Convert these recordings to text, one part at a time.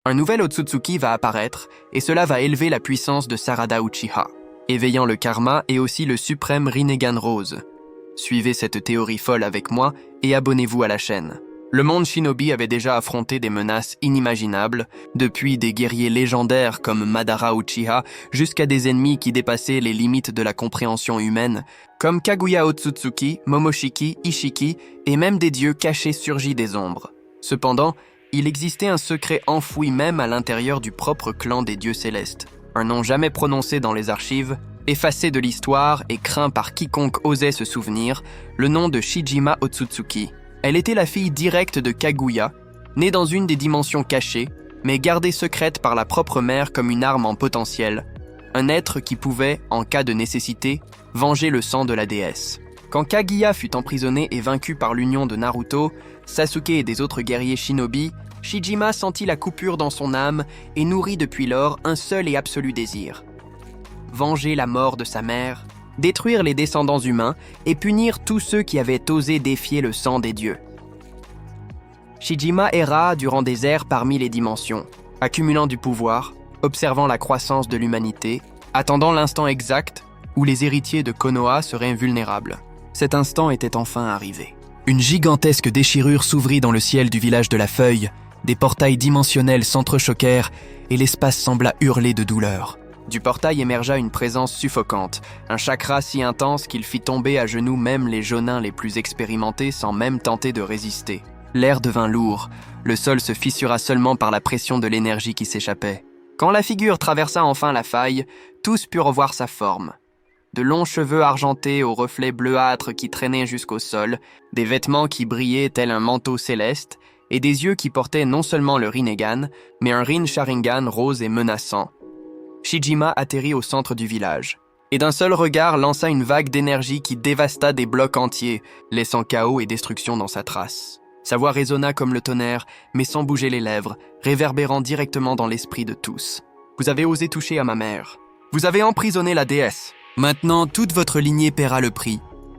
Un nouvel Otsutsuki va apparaître et cela va élever la puissance de Sarada Uchiha, éveillant le karma et aussi le suprême Rinnegan Rose. Suivez cette théorie folle avec moi et abonnez-vous à la chaîne. Le monde shinobi avait déjà affronté des menaces inimaginables, depuis des guerriers légendaires comme Madara Uchiha jusqu'à des ennemis qui dépassaient les limites de la compréhension humaine, comme Kaguya Otsutsuki, Momoshiki, Ishiki et même des dieux cachés surgis des ombres. Cependant, il existait un secret enfoui même à l'intérieur du propre clan des dieux célestes, un nom jamais prononcé dans les archives, effacé de l'histoire et craint par quiconque osait se souvenir, le nom de Shijima Otsutsuki. Elle était la fille directe de Kaguya, née dans une des dimensions cachées, mais gardée secrète par la propre mère comme une arme en potentiel, un être qui pouvait, en cas de nécessité, venger le sang de la déesse. Quand Kaguya fut emprisonnée et vaincue par l'union de Naruto, Sasuke et des autres guerriers shinobi, Shijima sentit la coupure dans son âme et nourrit depuis lors un seul et absolu désir. Venger la mort de sa mère, détruire les descendants humains et punir tous ceux qui avaient osé défier le sang des dieux. Shijima erra durant des ères parmi les dimensions, accumulant du pouvoir, observant la croissance de l'humanité, attendant l'instant exact où les héritiers de Konoha seraient invulnérables. Cet instant était enfin arrivé. Une gigantesque déchirure s'ouvrit dans le ciel du village de la Feuille, des portails dimensionnels s'entrechoquèrent et l'espace sembla hurler de douleur. Du portail émergea une présence suffocante, un chakra si intense qu'il fit tomber à genoux même les jonins les plus expérimentés sans même tenter de résister. L'air devint lourd, le sol se fissura seulement par la pression de l'énergie qui s'échappait. Quand la figure traversa enfin la faille, tous purent revoir sa forme. De longs cheveux argentés aux reflets bleuâtres qui traînaient jusqu'au sol, des vêtements qui brillaient tel un manteau céleste, et des yeux qui portaient non seulement le Rinnegan, mais un Rin Sharingan rose et menaçant. Shijima atterrit au centre du village, et d'un seul regard lança une vague d'énergie qui dévasta des blocs entiers, laissant chaos et destruction dans sa trace. Sa voix résonna comme le tonnerre, mais sans bouger les lèvres, réverbérant directement dans l'esprit de tous. « Vous avez osé toucher à ma mère. Vous avez emprisonné la déesse. Maintenant, toute votre lignée paiera le prix. »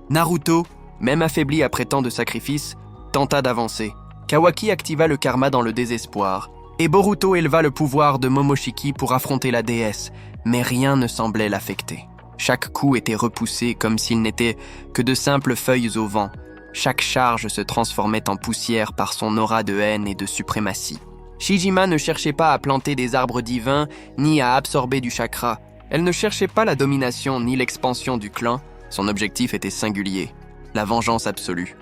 Naruto, même affaibli après tant de sacrifices, tenta d'avancer. Kawaki activa le karma dans le désespoir, et Boruto éleva le pouvoir de Momoshiki pour affronter la déesse, mais rien ne semblait l'affecter. Chaque coup était repoussé comme s'il n'était que de simples feuilles au vent. Chaque charge se transformait en poussière par son aura de haine et de suprématie. Shijima ne cherchait pas à planter des arbres divins, ni à absorber du chakra. Elle ne cherchait pas la domination ni l'expansion du clan. Son objectif était singulier, la vengeance absolue.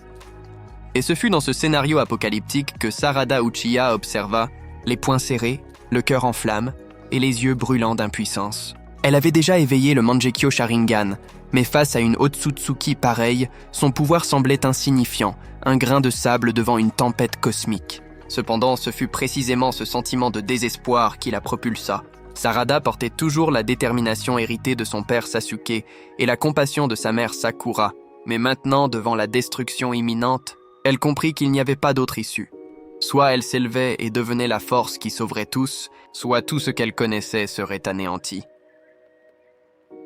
Et ce fut dans ce scénario apocalyptique que Sarada Uchiha observa, les poings serrés, le cœur en flammes et les yeux brûlants d'impuissance. Elle avait déjà éveillé le Mangekyō Sharingan, mais face à une Otsutsuki pareille, son pouvoir semblait insignifiant, un grain de sable devant une tempête cosmique. Cependant, ce fut précisément ce sentiment de désespoir qui la propulsa. Sarada portait toujours la détermination héritée de son père Sasuke et la compassion de sa mère Sakura, mais maintenant, devant la destruction imminente, elle comprit qu'il n'y avait pas d'autre issue. Soit elle s'élevait et devenait la force qui sauverait tous, soit tout ce qu'elle connaissait serait anéanti.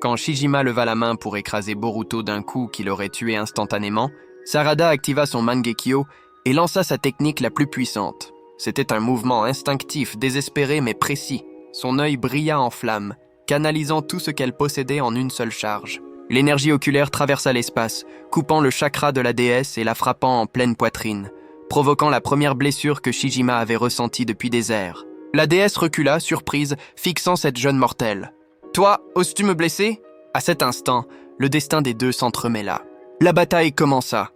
Quand Shijima leva la main pour écraser Boruto d'un coup qui l'aurait tué instantanément, Sarada activa son Mangekyo et lança sa technique la plus puissante. C'était un mouvement instinctif, désespéré mais précis. Son œil brilla en flammes, canalisant tout ce qu'elle possédait en une seule charge. L'énergie oculaire traversa l'espace, coupant le chakra de la déesse et la frappant en pleine poitrine, provoquant la première blessure que Shijima avait ressentie depuis des ères. La déesse recula, surprise, fixant cette jeune mortelle. « Toi, oses-tu me blesser ?» À cet instant, le destin des deux s'entremêla. La bataille commença.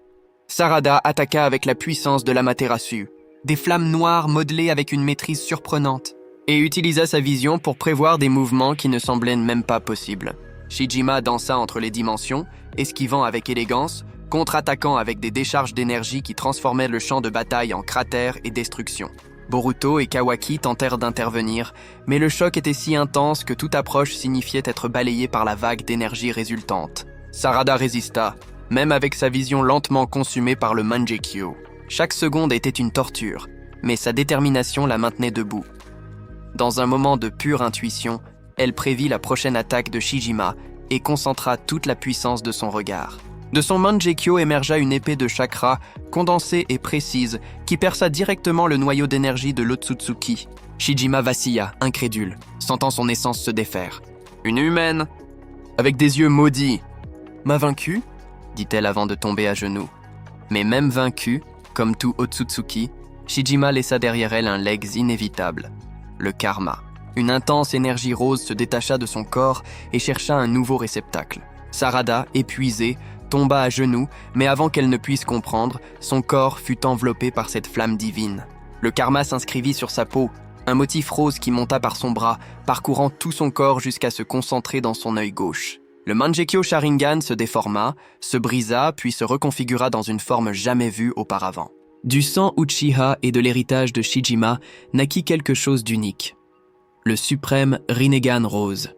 Sarada attaqua avec la puissance de l'Amaterasu, des flammes noires modelées avec une maîtrise surprenante, et utilisa sa vision pour prévoir des mouvements qui ne semblaient même pas possibles. Shijima dansa entre les dimensions, esquivant avec élégance, contre-attaquant avec des décharges d'énergie qui transformaient le champ de bataille en cratère et destruction. Boruto et Kawaki tentèrent d'intervenir, mais le choc était si intense que toute approche signifiait être balayée par la vague d'énergie résultante. Sarada résista, même avec sa vision lentement consumée par le Mangekyo. Chaque seconde était une torture, mais sa détermination la maintenait debout. Dans un moment de pure intuition, elle prévit la prochaine attaque de Shijima et concentra toute la puissance de son regard. De son Mangekyo émergea une épée de chakra, condensée et précise, qui perça directement le noyau d'énergie de l'Otsutsuki. Shijima vacilla, incrédule, sentant son essence se défaire. « Une humaine !» Avec des yeux maudits. « M'a vaincu ?» dit-elle avant de tomber à genoux. Mais même vaincue, comme tout Otsutsuki, Shijima laissa derrière elle un legs inévitable, le karma. Une intense énergie rose se détacha de son corps et chercha un nouveau réceptacle. Sarada, épuisée, tomba à genoux, mais avant qu'elle ne puisse comprendre, son corps fut enveloppé par cette flamme divine. Le karma s'inscrivit sur sa peau, un motif rose qui monta par son bras, parcourant tout son corps jusqu'à se concentrer dans son œil gauche. Le Mangekyo Sharingan se déforma, se brisa, puis se reconfigura dans une forme jamais vue auparavant. Du sang Uchiha et de l'héritage de Shijima naquit quelque chose d'unique. Le suprême Rinnegan rose.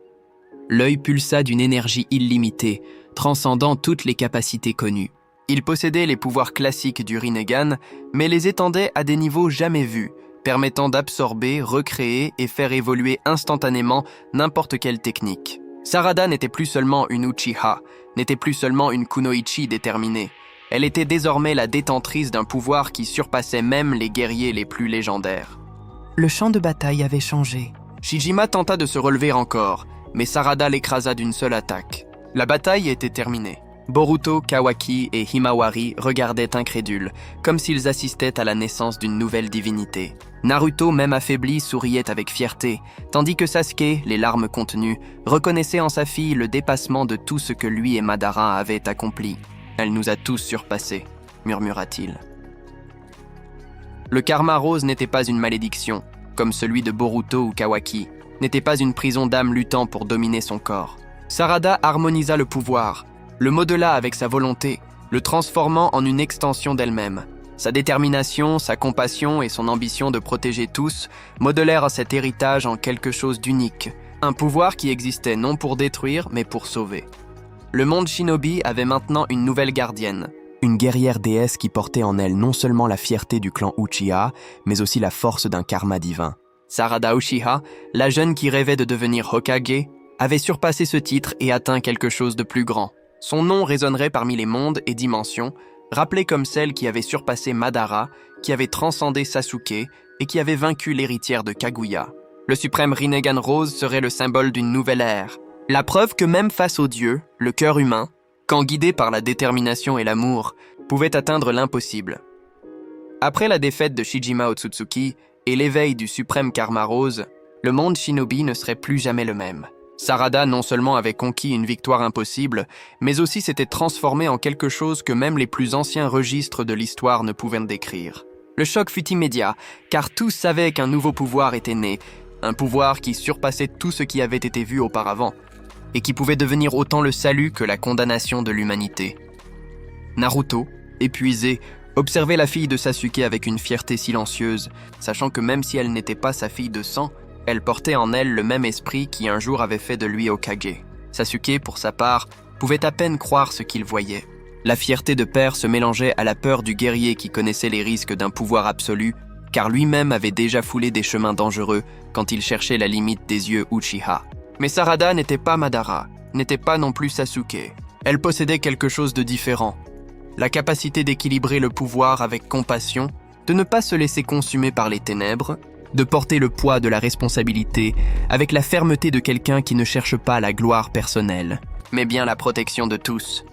L'œil pulsa d'une énergie illimitée, transcendant toutes les capacités connues. Il possédait les pouvoirs classiques du Rinnegan, mais les étendait à des niveaux jamais vus, permettant d'absorber, recréer et faire évoluer instantanément n'importe quelle technique. Sarada n'était plus seulement une Uchiha, n'était plus seulement une Kunoichi déterminée. Elle était désormais la détentrice d'un pouvoir qui surpassait même les guerriers les plus légendaires. Le champ de bataille avait changé. Shijima tenta de se relever encore, mais Sarada l'écrasa d'une seule attaque. La bataille était terminée. Boruto, Kawaki et Himawari regardaient incrédules, comme s'ils assistaient à la naissance d'une nouvelle divinité. Naruto, même affaibli, souriait avec fierté, tandis que Sasuke, les larmes contenues, reconnaissait en sa fille le dépassement de tout ce que lui et Madara avaient accompli. « Elle nous a tous surpassés », murmura-t-il. Le karma rose n'était pas une malédiction, comme celui de Boruto ou Kawaki, n'était pas une prison d'âme luttant pour dominer son corps. Sarada harmonisa le pouvoir, le modela avec sa volonté, le transformant en une extension d'elle-même. Sa détermination, sa compassion et son ambition de protéger tous modelèrent cet héritage en quelque chose d'unique, un pouvoir qui existait non pour détruire, mais pour sauver. Le monde shinobi avait maintenant une nouvelle gardienne, une guerrière déesse qui portait en elle non seulement la fierté du clan Uchiha, mais aussi la force d'un karma divin. Sarada Uchiha, la jeune qui rêvait de devenir Hokage, avait surpassé ce titre et atteint quelque chose de plus grand. Son nom résonnerait parmi les mondes et dimensions, rappelé comme celle qui avait surpassé Madara, qui avait transcendé Sasuke et qui avait vaincu l'héritière de Kaguya. Le suprême Rinnegan rose serait le symbole d'une nouvelle ère. La preuve que même face aux dieux, le cœur humain, quand guidé par la détermination et l'amour, pouvait atteindre l'impossible. Après la défaite de Shijima Otsutsuki et l'éveil du suprême karma rose, le monde shinobi ne serait plus jamais le même. Sarada non seulement avait conquis une victoire impossible, mais aussi s'était transformé en quelque chose que même les plus anciens registres de l'histoire ne pouvaient décrire. Le choc fut immédiat, car tous savaient qu'un nouveau pouvoir était né, un pouvoir qui surpassait tout ce qui avait été vu auparavant, et qui pouvait devenir autant le salut que la condamnation de l'humanité. Naruto, épuisé, observait la fille de Sasuke avec une fierté silencieuse, sachant que même si elle n'était pas sa fille de sang, elle portait en elle le même esprit qui un jour avait fait de lui Hokage. Sasuke, pour sa part, pouvait à peine croire ce qu'il voyait. La fierté de père se mélangeait à la peur du guerrier qui connaissait les risques d'un pouvoir absolu, car lui-même avait déjà foulé des chemins dangereux quand il cherchait la limite des yeux Uchiha. Mais Sarada n'était pas Madara, n'était pas non plus Sasuke. Elle possédait quelque chose de différent. La capacité d'équilibrer le pouvoir avec compassion, de ne pas se laisser consumer par les ténèbres, de porter le poids de la responsabilité avec la fermeté de quelqu'un qui ne cherche pas la gloire personnelle, mais bien la protection de tous.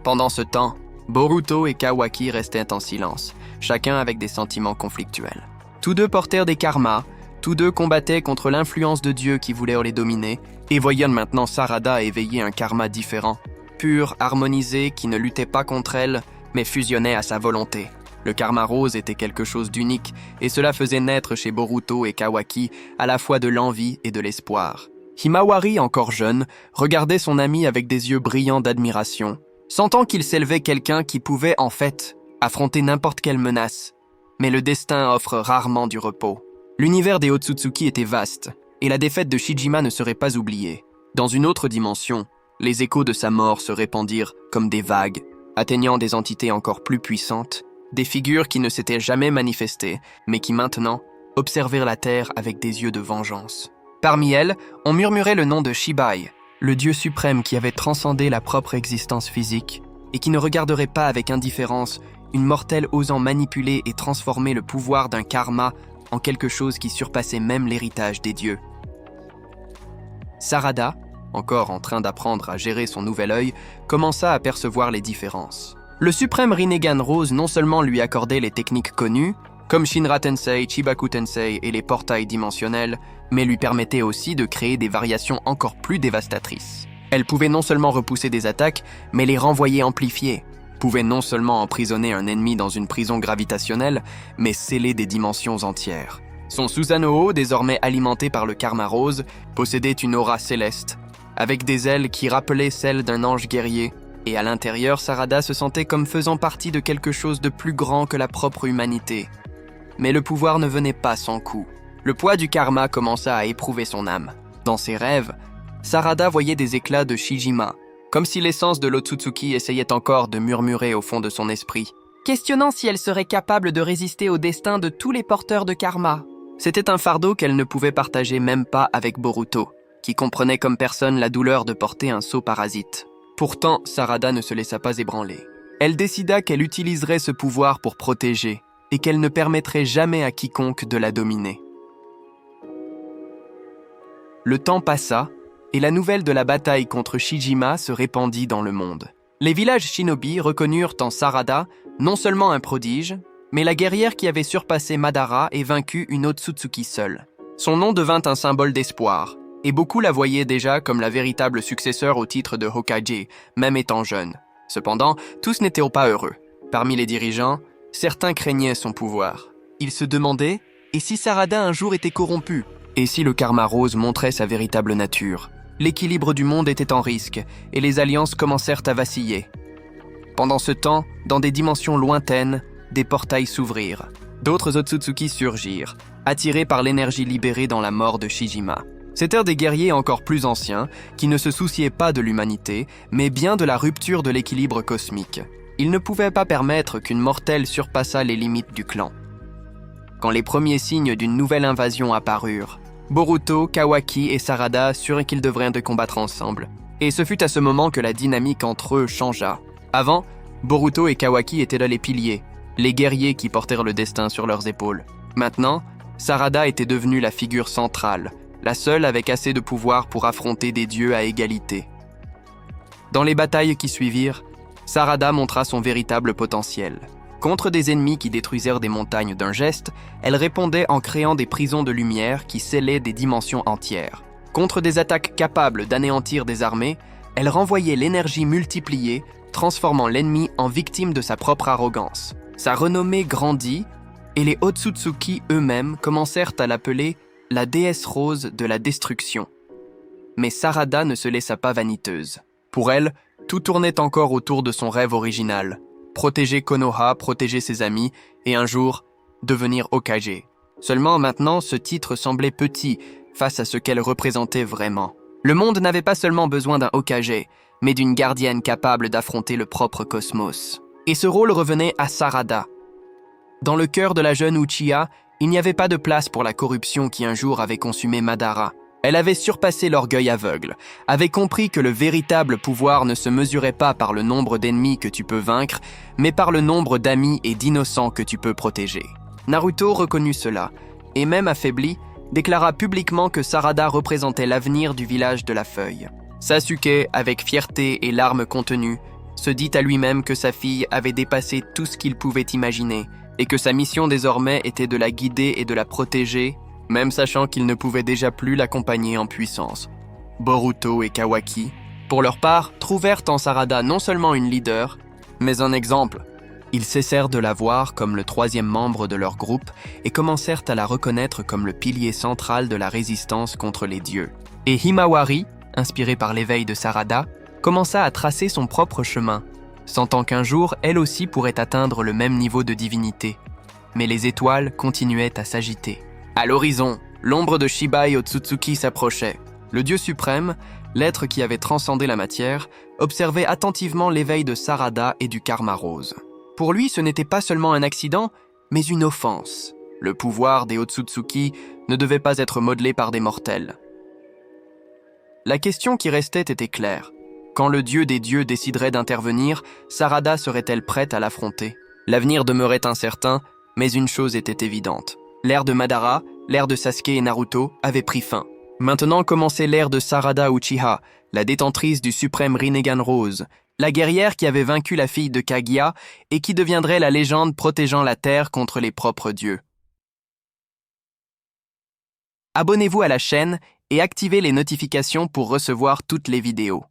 Pendant ce temps, Boruto et Kawaki restaient en silence, chacun avec des sentiments conflictuels. Tous deux portèrent des karmas, tous deux combattaient contre l'influence de Dieu qui voulait les dominer, et voyant maintenant Sarada éveiller un karma différent, pur, harmonisé, qui ne luttait pas contre elle, mais fusionnait à sa volonté. Le karma rose était quelque chose d'unique, et cela faisait naître chez Boruto et Kawaki à la fois de l'envie et de l'espoir. Himawari, encore jeune, regardait son ami avec des yeux brillants d'admiration, sentant qu'il s'élevait quelqu'un qui pouvait, en fait, affronter n'importe quelle menace. Mais le destin offre rarement du repos. L'univers des Otsutsuki était vaste, et la défaite de Shijima ne serait pas oubliée. Dans une autre dimension, les échos de sa mort se répandirent comme des vagues, atteignant des entités encore plus puissantes, des figures qui ne s'étaient jamais manifestées, mais qui maintenant observèrent la terre avec des yeux de vengeance. Parmi elles, on murmurait le nom de Shibai, le dieu suprême qui avait transcendé la propre existence physique, et qui ne regarderait pas avec indifférence une mortelle osant manipuler et transformer le pouvoir d'un karma en quelque chose qui surpassait même l'héritage des dieux. Sarada, encore en train d'apprendre à gérer son nouvel œil, commença à percevoir les différences. Le suprême Rinnegan Rose non seulement lui accordait les techniques connues, comme Shinra Tensei, Chibaku Tensei et les portails dimensionnels, mais lui permettait aussi de créer des variations encore plus dévastatrices. Elle pouvait non seulement repousser des attaques, mais les renvoyer amplifiées, pouvait non seulement emprisonner un ennemi dans une prison gravitationnelle, mais sceller des dimensions entières. Son Susanoo, désormais alimenté par le Karma Rose, possédait une aura céleste, avec des ailes qui rappelaient celles d'un ange guerrier, et à l'intérieur, Sarada se sentait comme faisant partie de quelque chose de plus grand que la propre humanité. Mais le pouvoir ne venait pas sans coup. Le poids du karma commença à éprouver son âme. Dans ses rêves, Sarada voyait des éclats de Shijima, comme si l'essence de l'Otsutsuki essayait encore de murmurer au fond de son esprit, questionnant si elle serait capable de résister au destin de tous les porteurs de karma. C'était un fardeau qu'elle ne pouvait partager même pas avec Boruto, qui comprenait comme personne la douleur de porter un sceau parasite. Pourtant, Sarada ne se laissa pas ébranler. Elle décida qu'elle utiliserait ce pouvoir pour protéger, et qu'elle ne permettrait jamais à quiconque de la dominer. Le temps passa, et la nouvelle de la bataille contre Shijima se répandit dans le monde. Les villages shinobi reconnurent en Sarada non seulement un prodige, mais la guerrière qui avait surpassé Madara et vaincu une Otsutsuki seule. Son nom devint un symbole d'espoir, et beaucoup la voyaient déjà comme la véritable successeur au titre de Hokage, même étant jeune. Cependant, tous n'étaient pas heureux. Parmi les dirigeants, certains craignaient son pouvoir. Ils se demandaient « et si Sarada un jour était corrompu ? Et si le Karma Rose montrait sa véritable nature ?» L'équilibre du monde était en risque, et les alliances commencèrent à vaciller. Pendant ce temps, dans des dimensions lointaines, des portails s'ouvrirent. D'autres Otsutsuki surgirent, attirés par l'énergie libérée dans la mort de Shijima. C'étaient des guerriers encore plus anciens, qui ne se souciaient pas de l'humanité, mais bien de la rupture de l'équilibre cosmique. Ils ne pouvaient pas permettre qu'une mortelle surpassât les limites du clan. Quand les premiers signes d'une nouvelle invasion apparurent, Boruto, Kawaki et Sarada assurent qu'ils devraient de combattre ensemble. Et ce fut à ce moment que la dynamique entre eux changea. Avant, Boruto et Kawaki étaient là les piliers, les guerriers qui portèrent le destin sur leurs épaules. Maintenant, Sarada était devenue la figure centrale, la seule avec assez de pouvoir pour affronter des dieux à égalité. Dans les batailles qui suivirent, Sarada montra son véritable potentiel. Contre des ennemis qui détruisèrent des montagnes d'un geste, elle répondait en créant des prisons de lumière qui scellaient des dimensions entières. Contre des attaques capables d'anéantir des armées, elle renvoyait l'énergie multipliée, transformant l'ennemi en victime de sa propre arrogance. Sa renommée grandit, et les Otsutsuki eux-mêmes commencèrent à l'appeler la déesse rose de la destruction. Mais Sarada ne se laissa pas vaniteuse. Pour elle, tout tournait encore autour de son rêve original. Protéger Konoha, protéger ses amis, et un jour, devenir Hokage. Seulement maintenant, ce titre semblait petit face à ce qu'elle représentait vraiment. Le monde n'avait pas seulement besoin d'un Hokage, mais d'une gardienne capable d'affronter le propre cosmos. Et ce rôle revenait à Sarada. Dans le cœur de la jeune Uchiha, il n'y avait pas de place pour la corruption qui un jour avait consumé Madara. Elle avait surpassé l'orgueil aveugle, avait compris que le véritable pouvoir ne se mesurait pas par le nombre d'ennemis que tu peux vaincre, mais par le nombre d'amis et d'innocents que tu peux protéger. Naruto reconnut cela, et même affaibli, déclara publiquement que Sarada représentait l'avenir du village de la Feuille. Sasuke, avec fierté et larmes contenues, se dit à lui-même que sa fille avait dépassé tout ce qu'il pouvait imaginer, et que sa mission désormais était de la guider et de la protéger, même sachant qu'il ne pouvait déjà plus l'accompagner en puissance. Boruto et Kawaki, pour leur part, trouvèrent en Sarada non seulement une leader, mais un exemple. Ils cessèrent de la voir comme le troisième membre de leur groupe et commencèrent à la reconnaître comme le pilier central de la résistance contre les dieux. Et Himawari, inspirée par l'éveil de Sarada, commença à tracer son propre chemin, sentant qu'un jour, elle aussi pourrait atteindre le même niveau de divinité. Mais les étoiles continuaient à s'agiter. À l'horizon, l'ombre de Shibai Otsutsuki s'approchait. Le dieu suprême, l'être qui avait transcendé la matière, observait attentivement l'éveil de Sarada et du Karma Rose. Pour lui, ce n'était pas seulement un accident, mais une offense. Le pouvoir des Otsutsuki ne devait pas être modelé par des mortels. La question qui restait était claire. Quand le dieu des dieux déciderait d'intervenir, Sarada serait-elle prête à l'affronter ? L'avenir demeurait incertain, mais une chose était évidente. L'ère de Madara, l'ère de Sasuke et Naruto avait pris fin. Maintenant commençait l'ère de Sarada Uchiha, la détentrice du suprême Rinnegan Rose, la guerrière qui avait vaincu la fille de Kaguya et qui deviendrait la légende protégeant la Terre contre les propres dieux. Abonnez-vous à la chaîne et activez les notifications pour recevoir toutes les vidéos.